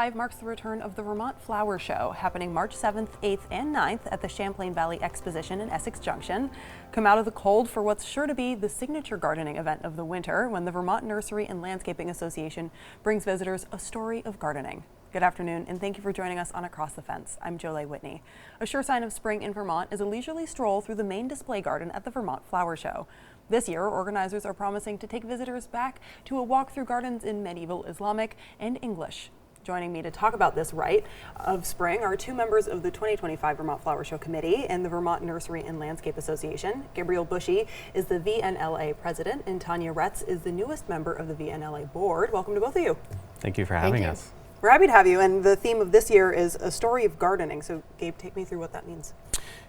2025 marks the return of the Vermont Flower Show, happening March 7th, 8th, and 9th at the Champlain Valley Exposition in Essex Junction. Come out of the cold for what's sure to be the signature gardening event of the winter, when the Vermont Nursery and Landscaping Association brings visitors a story of gardening. Good afternoon, and thank you for joining us on Across the Fence. I'm Jolie Whitney. A sure sign of spring in Vermont is a leisurely stroll through the main display garden at the Vermont Flower Show. This year, organizers are promising to take visitors back to a walk through gardens in medieval Islamic and English. Joining me to talk about this rite of spring are two members of the 2025 Vermont Flower Show Committee and the Vermont Nursery and Landscape Association. Gabrielle Bushy is the VNLA president, and Tanya Retz is the newest member of the VNLA board. Welcome to both of you. Thank you for having us. We're happy to have you, and the theme of this year is a story of gardening. So Gabe, take me through what that means.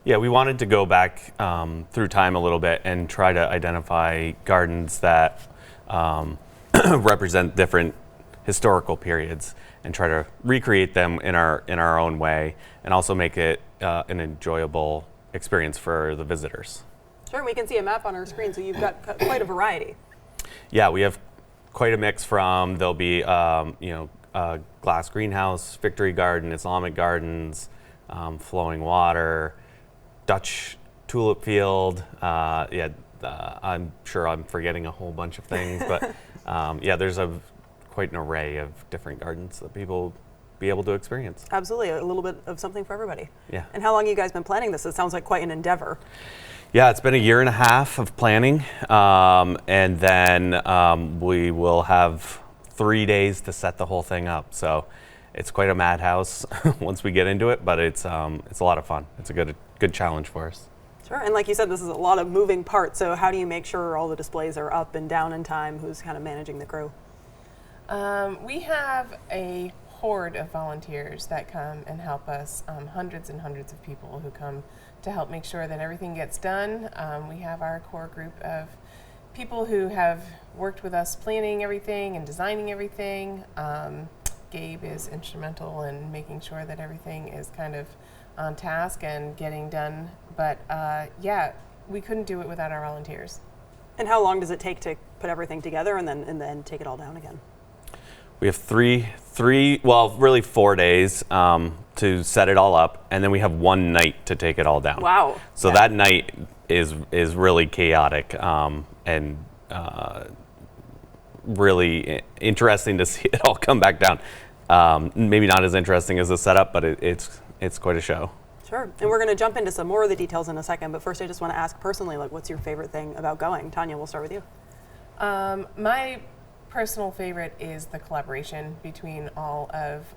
Yeah, we wanted to go back through time a little bit and try to identify gardens that represent different historical periods and try to recreate them in our own way, and also make it an enjoyable experience for the visitors. Sure, we can see a map on our screen, so you've got quite a variety. Yeah, we have quite a mix from, there'll be glass greenhouse, victory garden, Islamic gardens, flowing water, Dutch tulip field. I'm sure I'm forgetting a whole bunch of things, but there's quite an array of different gardens that people will be able to experience. Absolutely, a little bit of something for everybody. Yeah. And how long have you guys been planning this? It sounds like quite an endeavor. Yeah, it's been a year and a half of planning, and then we will have 3 days to set the whole thing up. So it's quite a madhouse once we get into it, but it's a lot of fun. It's a good challenge for us. Sure, and like you said, this is a lot of moving parts. So how do you make sure all the displays are up and down in time? Who's kind of managing the crew? We have a horde of volunteers that come and help us, hundreds and hundreds of people who come to help make sure that everything gets done. We have our core group of people who have worked with us planning everything and designing everything. Gabe is instrumental in making sure that everything is kind of on task and getting done. But we couldn't do it without our volunteers. And how long does it take to put everything together and then take it all down again? We have really 4 days to set it all up, and then we have one night to take it all down. Wow. So that night is really chaotic and really interesting to see it all come back down. Maybe not as interesting as the setup, but it's quite a show. Sure, and we're going to jump into some more of the details in a second, but first I just want to ask personally, what's your favorite thing about going? Tanya, we'll start with you. My personal favorite is the collaboration between all of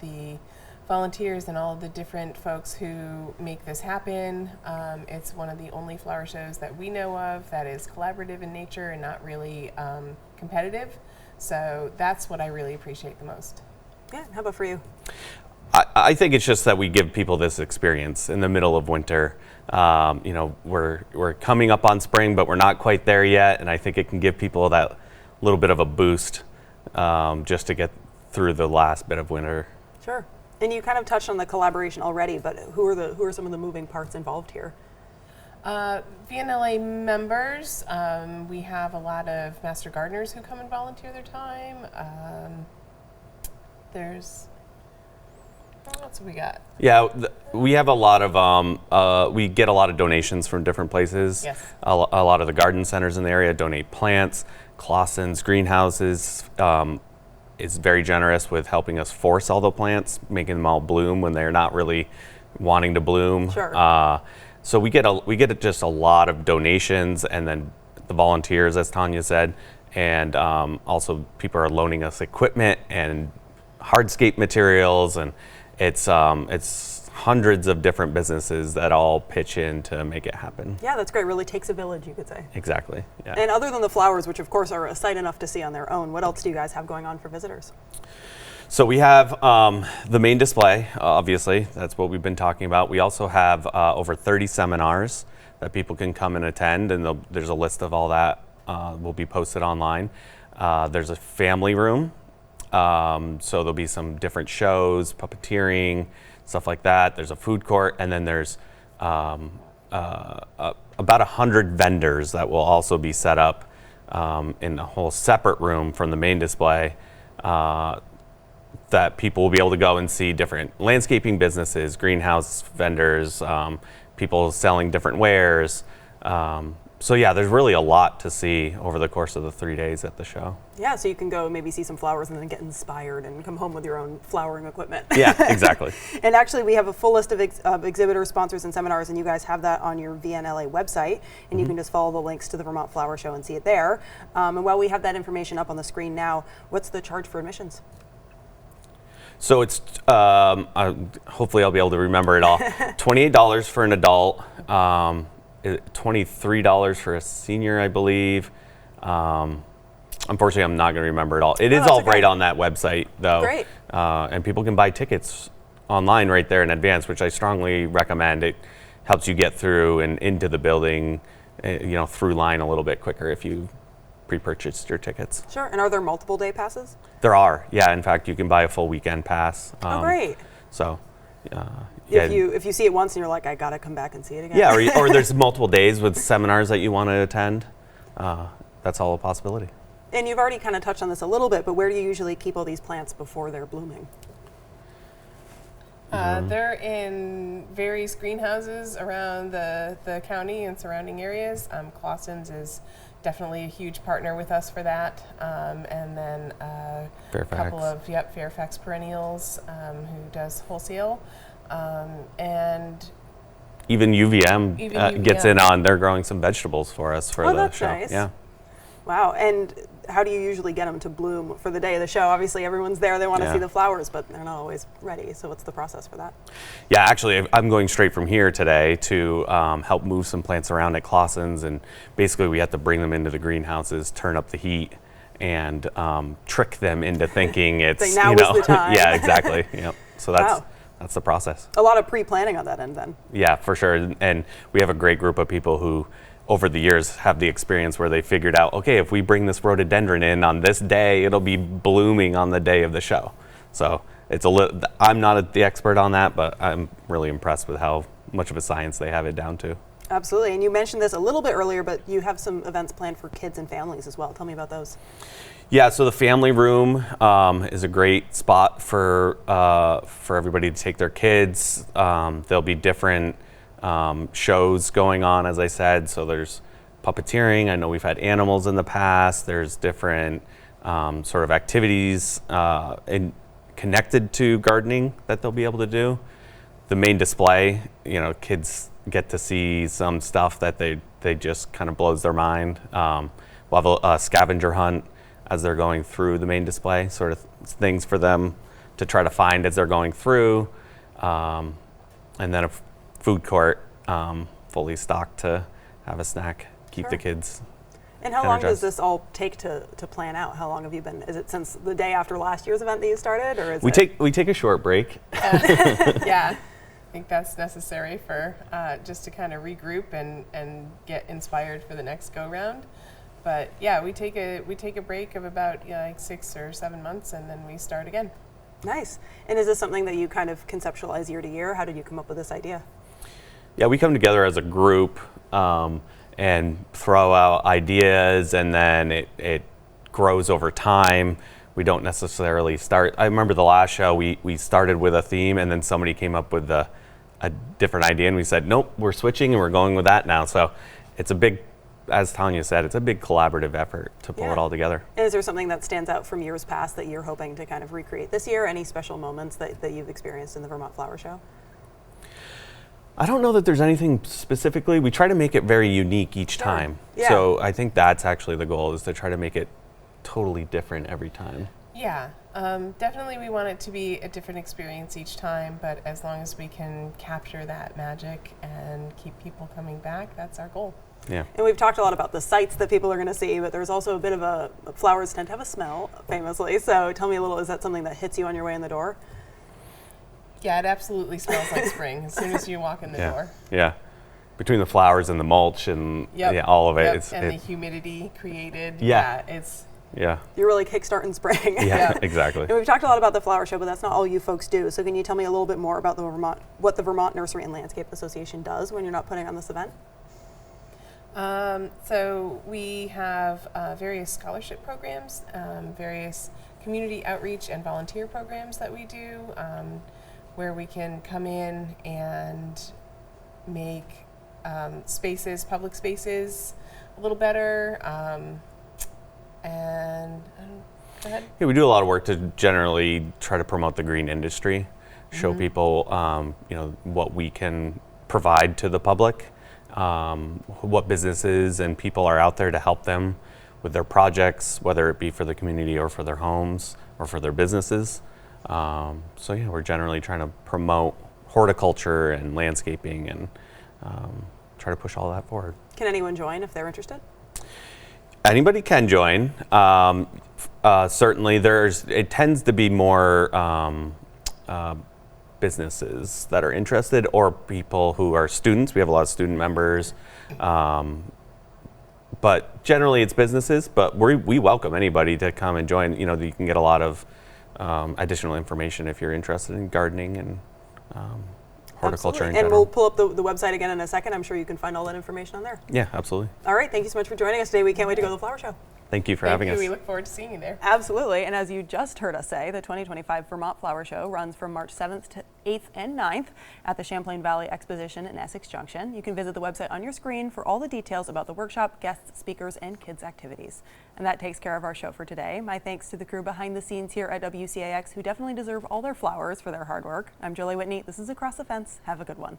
the volunteers and all of the different folks who make this happen. It's one of the only flower shows that we know of that is collaborative in nature and not really competitive. So that's what I really appreciate the most. Yeah, how about for you? I think it's just that we give people this experience in the middle of winter. We're coming up on spring, but we're not quite there yet, and I think it can give people that little bit of a boost just to get through the last bit of winter. Sure. And you kind of touched on the collaboration already, but who are some of the moving parts involved here? VNLA members. We have a lot of master gardeners who come and volunteer their time. What else have we got? Yeah, we have a lot of, we get a lot of donations from different places. Yes. A lot of the garden centers in the area donate plants. Clausen's Greenhouses is very generous with helping us force all the plants, making them all bloom when they're not really wanting to bloom. Sure. So we get just a lot of donations, and then the volunteers, as Tanya said, and also people are loaning us equipment and hardscape materials, and it's hundreds of different businesses that all pitch in to make it happen. Yeah, that's great. Really takes a village, you could say. Exactly. Yeah. And other than the flowers, which of course are a sight enough to see on their own, what else do you guys have going on for visitors? So we have the main display, obviously, that's what we've been talking about. We also have over 30 seminars that people can come and attend, and there's a list of all that will be posted online. There's a family room, so there'll be some different shows, puppeteering, stuff like that. There's a food court, and then there's about 100 vendors that will also be set up in a whole separate room from the main display. that people will be able to go and see different landscaping businesses, greenhouse vendors, people selling different wares. So yeah, there's really a lot to see over the course of the 3 days at the show. Yeah, so you can go maybe see some flowers and then get inspired and come home with your own flowering equipment. Yeah, exactly. And actually, we have a full list of exhibitors, sponsors, and seminars, and you guys have that on your VNLA website, and you can just follow the links to the Vermont Flower Show and see it there. And while we have that information up on the screen now, what's the charge for admissions? So it's, hopefully I'll be able to remember it all. $28 for an adult, $23 for a senior, I believe. Unfortunately, I'm not going to remember it all. It is all okay. right on that website, though. Great. And people can buy tickets online right there in advance, which I strongly recommend. It helps you get through and into the building, through line a little bit quicker if you pre-purchased your tickets. Sure. And are there multiple day passes? There are, yeah. In fact, you can buy a full weekend pass. Oh, great. So, yeah. If you see it once and you're like, I gotta come back and see it again. Yeah, or there's multiple days with seminars that you want to attend. That's all a possibility. And you've already kind of touched on this a little bit, but where do you usually keep all these plants before they're blooming? They're in various greenhouses around the county and surrounding areas. Clausen's is definitely a huge partner with us for that. And then a couple of Fairfax perennials who does wholesale. And even UVM, gets in on, they're growing some vegetables for us for the show. Nice. Yeah. Wow. And how do you usually get them to bloom for the day of the show? Obviously, everyone's there. They want to see the flowers, but they're not always ready. So what's the process for that? Yeah, actually, I'm going straight from here today to help move some plants around at Clausen's. And basically, we have to bring them into the greenhouses, turn up the heat, and trick them into thinking it's, now is the time. Yeah, exactly. Yep. So that's the process. A lot of pre-planning on that end then. Yeah, for sure. And we have a great group of people who over the years have the experience where they figured out, okay, if we bring this rhododendron in on this day, it'll be blooming on the day of the show. So it's I'm not the expert on that, but I'm really impressed with how much of a science they have it down to. Absolutely. And you mentioned this a little bit earlier, but you have some events planned for kids and families as well. Tell me about those. Yeah, so the family room is a great spot for everybody to take their kids. There'll be different shows going on, as I said. So there's puppeteering. I know we've had animals in the past. There's different sort of activities connected to gardening that they'll be able to do. The main display, kids get to see some stuff that they just kind of blows their mind. We'll have a scavenger hunt as they're going through the main display, sort of things for them to try to find as they're going through. And then a food court fully stocked to have a snack, keep the kids And how long energized. does this all take to plan out? How long have you been? Is it since the day after last year's event that you started, or is we take a short break? Yeah, I think that's necessary for just to kind of regroup and get inspired for the next go round. But yeah, we take a break of about like 6 or 7 months, and then we start again. Nice. And is this something that you kind of conceptualize year to year? How did you come up with this idea? Yeah, we come together as a group and throw out ideas, and then it grows over time. We don't necessarily start. I remember the last show, we started with a theme, and then somebody came up with a different idea, and we said, nope, we're switching, and we're going with that now. So it's a big, as Tanya said, it's a big collaborative effort to pull it all together. And is there something that stands out from years past that you're hoping to kind of recreate this year? Any special moments that you've experienced in the Vermont Flower Show? I don't know that there's anything specifically. We try to make it very unique each time. Yeah. So I think that's actually the goal, is to try to make it totally different every time. Yeah, definitely we want it to be a different experience each time, but as long as we can capture that magic and keep people coming back, that's our goal. Yeah. And we've talked a lot about the sights that people are going to see, but there's also a bit of flowers tend to have a smell, famously. So tell me a little, is that something that hits you on your way in the door? Yeah, it absolutely smells like spring as soon as you walk in the door. Yeah. Between the flowers and the mulch and all of it. And the humidity created. Yeah. Yeah. You're really kickstarting spring. Yeah, exactly. And we've talked a lot about the flower show, but that's not all you folks do. So can you tell me a little bit more about what the Vermont Nursery and Landscape Association does when you're not putting on this event? So we have various scholarship programs, various community outreach and volunteer programs that we do, where we can come in and make public spaces a little better. Go ahead. Yeah, we do a lot of work to generally try to promote the green industry, show people, what we can provide to the public, what businesses and people are out there to help them with their projects, whether it be for the community or for their homes or for their businesses. We're generally trying to promote horticulture and landscaping and try to push all that forward. Can anyone join if they're interested? Anybody can join. Certainly, it tends to be more businesses that are interested or people who are students. We have a lot of student members. But generally, it's businesses. But we welcome anybody to come and join. You can get a lot of additional information if you're interested in gardening and horticulture in and general. we'll pull up the website again in a second. I'm sure you can find all that information on there. Yeah, absolutely. All right, thank you so much for joining us today. We can't wait to go to the flower show. Thank you for having us. We look forward to seeing you there. Absolutely, and as you just heard us say, the 2025 Vermont Flower Show runs from March 7th to 8th and 9th at the Champlain Valley Exposition in Essex Junction. You can visit the website on your screen for all the details about the workshop, guests, speakers, and kids' activities. And that takes care of our show for today. My thanks to the crew behind the scenes here at WCAX who definitely deserve all their flowers for their hard work. I'm Julie Whitney. This is Across the Fence. Have a good one.